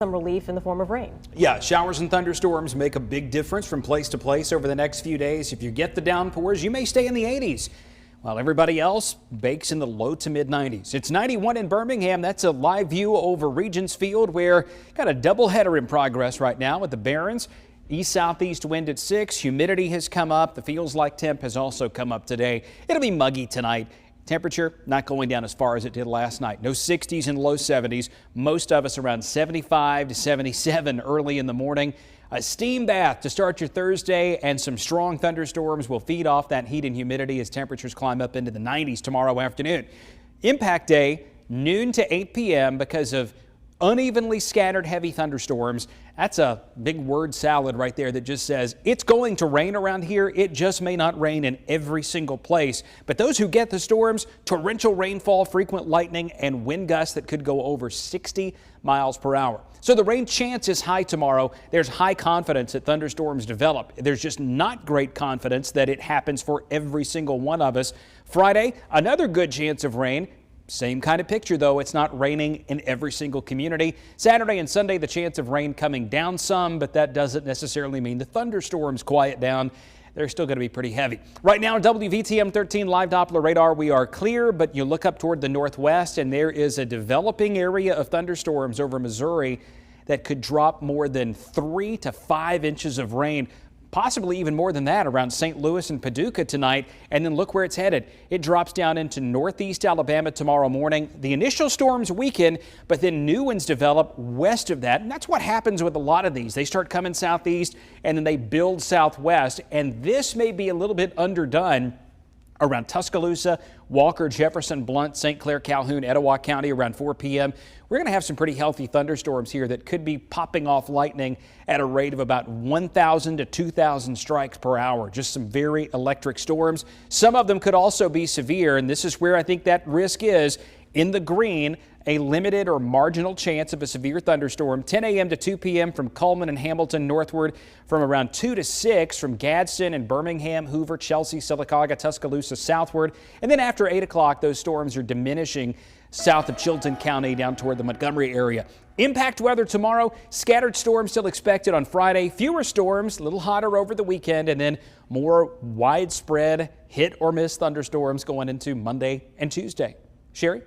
some relief in the form of rain. Yeah, showers and thunderstorms make a big difference from place to place over the next few days. If you get the downpours, you may stay in the 80s, while everybody else bakes in the low to mid 90s. It's 91 in Birmingham. That's a live view over Regents Field, where got a doubleheader in progress right now with the Barons. East-southeast wind at 6. Humidity has come up. The feels like temp has also come up today. It'll be muggy tonight. Temperature not going down as far as it did last night. No 60s and low 70s. Most of us around 75 to 77 early in the morning. A steam bath to start your Thursday, and some strong thunderstorms will feed off that heat and humidity as temperatures climb up into the 90s tomorrow afternoon. Impact day, noon to 8 p.m. because of unevenly scattered heavy thunderstorms. That's a big word salad right there that just says it's going to rain around here. It just may not rain in every single place. But those who get the storms, torrential rainfall, frequent lightning, and wind gusts that could go over 60 miles per hour. So the rain chance is high tomorrow. There's high confidence that thunderstorms develop. There's just not great confidence that it happens for every single one of us. Friday, another good chance of rain. Same kind of picture, though. It's not raining in every single community. Saturday and Sunday, the chance of rain coming down some, but that doesn't necessarily mean the thunderstorms quiet down. They're still going to be pretty heavy. Right now, WVTM 13 live Doppler radar, we are clear, but you look up toward the northwest, and there is a developing area of thunderstorms over Missouri that could drop more than 3 to 5 inches of rain. Possibly even more than that around St. Louis and Paducah tonight. And then look where it's headed. It drops down into northeast Alabama tomorrow morning. The initial storms weaken, but then new ones develop west of that. And that's what happens with a lot of these. They start coming southeast and then they build southwest. And this may be a little bit underdone around Tuscaloosa, Walker, Jefferson, Blount, St. Clair, Calhoun, Etowah County around 4 p.m. We're going to have some pretty healthy thunderstorms here that could be popping off lightning at a rate of about 1,000 to 2,000 strikes per hour. Just some very electric storms. Some of them could also be severe, and this is where I think that risk is. In the green, a limited or marginal chance of a severe thunderstorm, 10 a.m. to 2 p.m. from Cullman and Hamilton northward, from around 2 to 6 from Gadsden and Birmingham, Hoover, Chelsea, Sylacauga, Tuscaloosa southward. And then after 8 o'clock, those storms are diminishing south of Chilton County down toward the Montgomery area. Impact weather tomorrow, scattered storms still expected on Friday, fewer storms, a little hotter over the weekend, and then more widespread hit or miss thunderstorms going into Monday and Tuesday. Sherry?